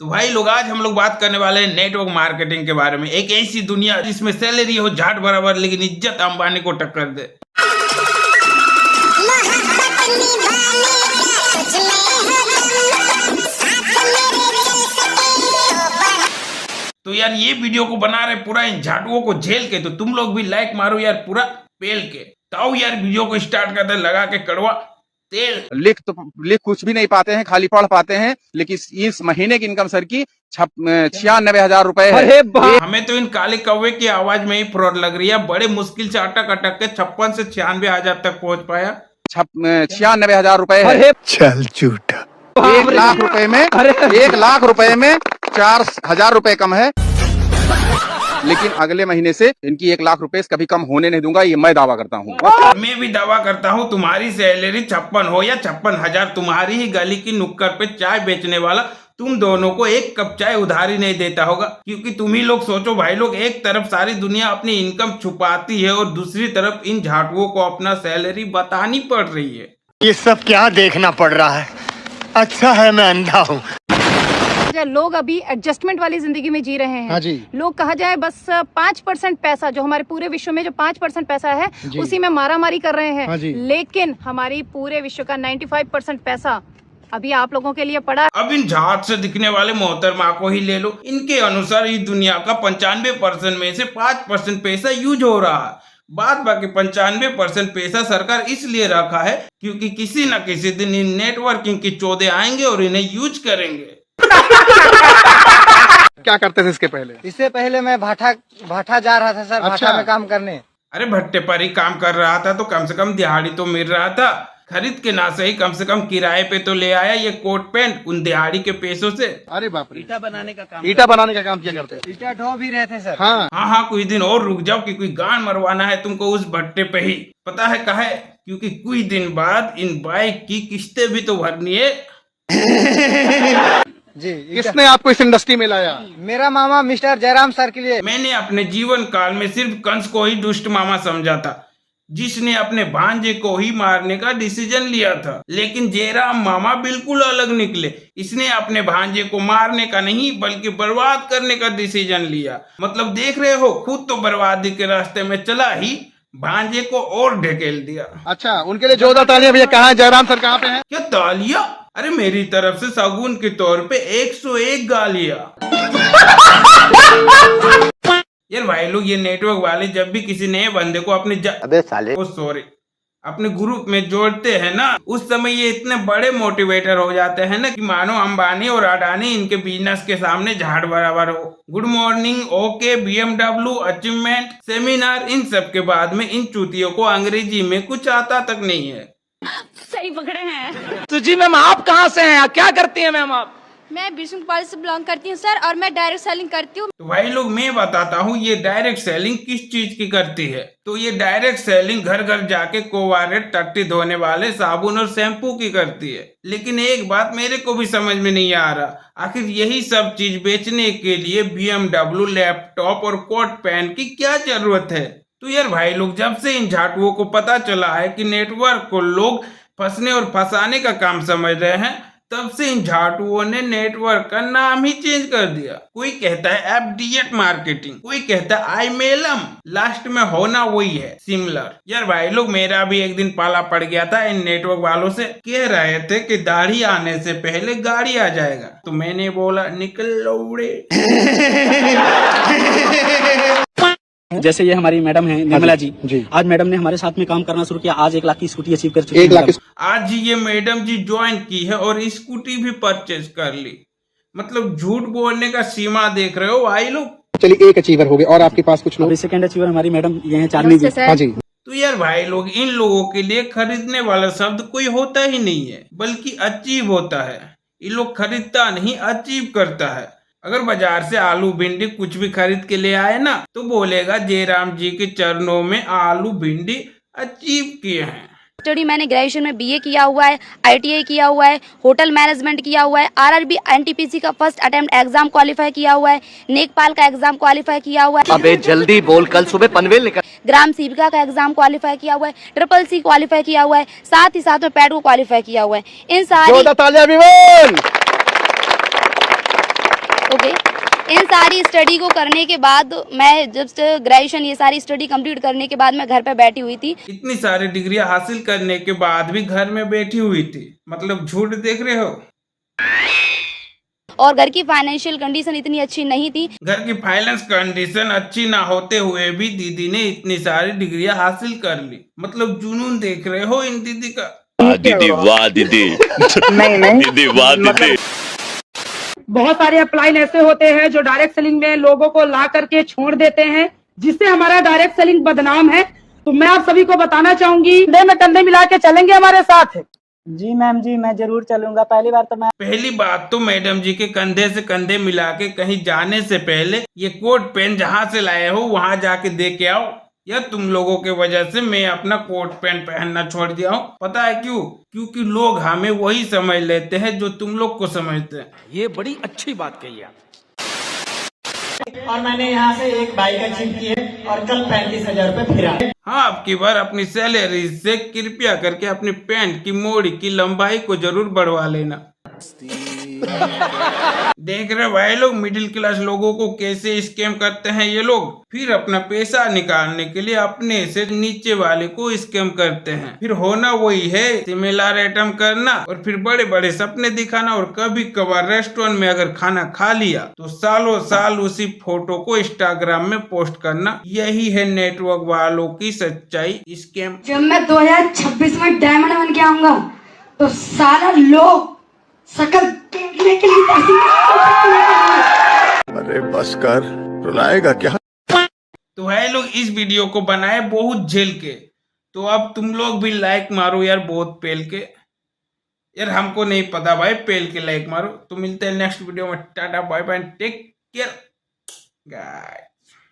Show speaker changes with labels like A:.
A: तो भाई लोग आज हम लोग बात करने वाले हैं नेटवर्क मार्केटिंग के बारे में। एक ऐसी दुनिया जिसमें सैलरी हो झाट बराबर लेकिन इज्जत अंबानी को टक्कर दे। तो यार ये वीडियो को बना रहे पूरा इन झाटुओं को झेल के, तो तुम लोग भी लाइक मारो यार पूरा पेल के। तो यार वीडियो को स्टार्ट करते हैं, लगा के कड़वा तेल।
B: लिख कुछ भी नहीं पाते हैं, खाली पढ़ पाते हैं, लेकिन इस महीने की इनकम सर की 96,000 रुपए है।
A: हमें तो इन काले कौवे की आवाज में ही फ्रॉड लग रही है। बड़े मुश्किल से अटक अटक के 56 से 96,000 तक पहुंच पाया।
B: 96,000 रुपए है।
C: चल झूठा।
B: 1 लाख रुपए में 1 लाख रुपए में 4,000 रुपए कम है, लेकिन अगले महीने से इनकी 1 लाख रुपए कभी कम होने नहीं दूंगा, ये मैं दावा करता हूँ।
A: मैं भी दावा करता हूँ तुम्हारी सैलरी 56 हो या 56,000, तुम्हारी ही गली की नुक्कड़ पे चाय बेचने वाला तुम दोनों को एक कप चाय उधारी नहीं देता होगा। क्योंकि तुम ही लोग सोचो भाई लोग, एक तरफ सारी दुनिया अपनी इनकम छुपाती है और दूसरी तरफ इन झाटुओं को अपना सैलरी बतानी पड़ रही है।
C: ये सब क्या देखना पड़ रहा है? अच्छा है मैं अंधा हूँ।
D: लोग अभी एडजस्टमेंट वाली जिंदगी में जी रहे हैं।
B: हाँ जी।
D: लोग कहा जाए बस 5% पैसा, जो हमारे पूरे विश्व में जो 5% पैसा है उसी में मारामारी कर रहे हैं।
B: हाँ जी।
D: लेकिन हमारी पूरे विश्व का 95% पैसा अभी आप लोगों के लिए पड़ा।
A: अब इन झाट से दिखने वाले मोहतरमा को ही ले लो। इनके अनुसार इस दुनिया का 95% में से 5% पैसा यूज हो रहा है। बाद बाकी 95% पैसा सरकार इसलिए रखा है क्योंकि किसी न किसी दिन इन नेटवर्किंग की चौदह आएंगे और इन्हें यूज करेंगे।
B: क्या करते थे इसके पहले?
E: इससे पहले मैं भाठा जा रहा था सर।
B: अच्छा।
E: भाठा में काम करने।
A: अरे भट्टे पर ही काम कर रहा था तो कम से कम दिहाड़ी तो मिल रहा था। खरीद के ना सही कम से कम किराए पे तो ले आया ये कोट पैंट उन दिहाड़ी के पैसों से।
B: अरे बाप रे।
E: ईटा बनाने का काम
B: किया करते थे।
E: ईटा ढो भी रहे थे सर।
B: हाँ।
A: हाँ कुछ दिन और रुक जाओ कि कोई गांड मरवाना है तुमको उस भट्टे पे ही। पता है काहे? क्योंकि कुछ दिन बाद इन बाइक की किस्तें भी तो भरनी है।
E: जी।
B: किसने आपको इस इंडस्ट्री में लाया?
E: मेरा मामा मिस्टर जयराम सर के लिए।
A: मैंने अपने जीवन काल में सिर्फ कंस को ही दुष्ट मामा समझा था, जिसने अपने भांजे को ही मारने का डिसीजन लिया था। लेकिन जयराम मामा बिल्कुल अलग निकले। इसने अपने भांजे को मारने का नहीं बल्कि बर्बाद करने का डिसीजन लिया। मतलब देख रहे हो, खुद तो बर्बादी के रास्ते में चला ही, भांजे को और ढकेल दिया।
B: अच्छा, उनके लिए जोरदार तालियां भैया। कहाँ है जयराम सर? कहाँ पे हैं?
A: क्या तालियां? अरे मेरी तरफ से शगुन के तौर पे 101 गालियां। यार भाई लोग, ये नेटवर्क वाले जब भी किसी नए बंदे को अपने ग्रुप में जोड़ते हैं ना, उस समय ये इतने बड़े मोटिवेटर हो जाते हैं ना कि मानो अंबानी और अडानी इनके बिजनेस के सामने झाड़ बराबर हो। Good morning, okay, BMW, achievement, seminar, इन सब के बाद में इन चूतियों को अंग्रेजी में कुछ आता तक नहीं है।
F: सही पकड़े हैं।
G: तो जी मैम, आप कहाँ से हैं? क्या करती हैं मैम आप?
F: मैं बिरसिंह कॉलेज से बिलोंग करती हूँ सर, और मैं डायरेक्ट सेलिंग करती हूँ।
A: तो भाई लोग मैं बताता हूँ ये डायरेक्ट सेलिंग किस चीज की करती है। तो ये डायरेक्ट सेलिंग घर घर जाके कोवारेट टट्टी धोने वाले साबुन और शैम्पू की करती है। लेकिन एक बात मेरे को भी समझ में नहीं आ रहा, आखिर यही सब चीज बेचने के लिए BMW, लैपटॉप और कोट पैंट की क्या जरूरत है? तो यार भाई लोग, जब से इन झाटुओं को पता चला है कि नेटवर्क को लोग फंसने और फंसाने का काम समझ रहे हैं, तब से इन झाटुओं ने नेटवर्क का नाम ही चेंज कर दिया। कोई कहता है एफिलिएट मार्केटिंग, कोई कहता है IMLM, लास्ट में होना वही है सिमिलर। यार भाई लोग, मेरा भी एक दिन पाला पड़ गया था इन नेटवर्क वालों से। कह रहे थे कि दाढ़ी आने से पहले गाड़ी आ जाएगा, तो मैंने बोला निकल लौड़े।
G: जैसे ये हमारी मैडम है निर्मला जी। आज मैडम ने हमारे साथ में काम करना शुरू किया। आज 1 लाख की स्कूटी अचीव कर चुकी है।
B: 1 लाख।
A: आज ये मैडम जी ज्वाइन की है और स्कूटी भी परचेज कर ली। मतलब झूठ बोलने का सीमा देख रहे हो भाई लोग।
B: चलिए, 1 अचीवर हो गए और आपके पास कुछ लोग।
G: अभी सेकंड अचीवर हमारी मैडम ये है चांदनी जी।
B: हाँ जी।
A: तो यार भाई लोग, इन लोगों के लिए खरीदने वाला शब्द कोई होता ही नहीं है, बल्कि अचीव होता है। ये लोग खरीदता नहीं, अचीव करता है। अगर बाजार से आलू भिंडी कुछ भी खरीद के ले आए ना, तो बोलेगा जयराम जी के चरणों में आलू भिंडी अचीव किए हैं।
F: स्टडी मैंने ग्रेजुएशन में BA किया हुआ है, ITI किया हुआ है, होटल मैनेजमेंट किया हुआ है, RRB NTPC का फर्स्ट अटेम्प्ट एग्जाम क्वालिफाई किया हुआ है, नेकपाल का एग्जाम क्वालिफाई किया हुआ है।
G: अबे जल्दी बोल, कल सुबह पनवेल निकल।
F: ग्राम सेविका का एग्जाम क्वालिफाई किया हुआ है, CCC क्वालिफाई किया हुआ है, साथ ही साथ में पैड को क्वालिफाई किया हुआ है। इन सारी ओके। इन सारी स्टडी को करने के बाद मैं जब से ग्रेजुएशन ये सारी स्टडी कंप्लीट करने के बाद मैं घर पे बैठी हुई थी।
A: इतनी सारी डिग्रियां हासिल करने के बाद भी घर में बैठी हुई थी, मतलब झूठ देख रहे हो।
F: और घर की फाइनेंशियल कंडीशन इतनी अच्छी नहीं थी।
A: घर की फाइनेंस कंडीशन अच्छी ना होते हुए भी दीदी ने इतनी सारी डिग्रियां हासिल कर ली, मतलब जुनून देख रहे हो इन दीदी का।
H: दीदी वाह दीदी। नहीं दीदी वाह दीदी।
I: बहुत सारे अपलाइन ऐसे होते हैं जो डायरेक्ट सेलिंग में लोगों को ला करके छोड़ देते हैं, जिससे हमारा डायरेक्ट सेलिंग बदनाम है। तो मैं आप सभी को बताना चाहूंगी, कंधे में कंधे मिला के चलेंगे हमारे साथ।
E: जी मैम जी, मैं जरूर चलूंगा।
A: पहली बात तो मैडम जी के कंधे से कंधे मिला के कहीं जाने से पहले ये कोट पेन जहाँ से लाए हो वहां जाके दे के आओ। या तुम लोगों के वजह से मैं अपना कोट पेन पहनना छोड़ दिया हूँ। पता है क्यों? क्योंकि लोग हमें वही समझ लेते हैं जो तुम लोग को समझते हैं।
G: ये बड़ी अच्छी बात कही आप।
E: और मैंने यहाँ से एक बाइक अचीव की है और कल 35,000 रुपए फिरा।
A: हाँ, अब की बार अपनी सैलरी से कृपया करके अपनी पैंट की मोड़ी की लंबाई को जरूर बढ़वा लेना। देख रहे भाई लोग, मिडिल क्लास लोगों को कैसे स्कैम करते हैं ये लोग। फिर अपना पैसा निकालने के लिए अपने से नीचे वाले को स्कैम करते हैं। फिर होना वही है, सिमिलर आइटम करना और फिर बड़े बड़े सपने दिखाना। और कभी कभार रेस्टोरेंट में अगर खाना खा लिया तो सालों साल उसी फोटो को इंस्टाग्राम में पोस्ट करना। यही है नेटवर्क वालों की सच्चाई स्कैम।
F: जब मैं 2026 में डायमंड बन के आऊंगा तो सारा लोग शकल देखने के लिए
H: अरे बस कर, रुलाएगा क्या?
A: तो है लोग, इस वीडियो को बनाए बहुत झेल के, तो अब तुम लोग भी लाइक मारो यार, बहुत पेल के। यार हमको नहीं पता भाई, पेल के लाइक मारो। तो मिलते हैं नेक्स्ट वीडियो में। Tata bye bye, take care guys.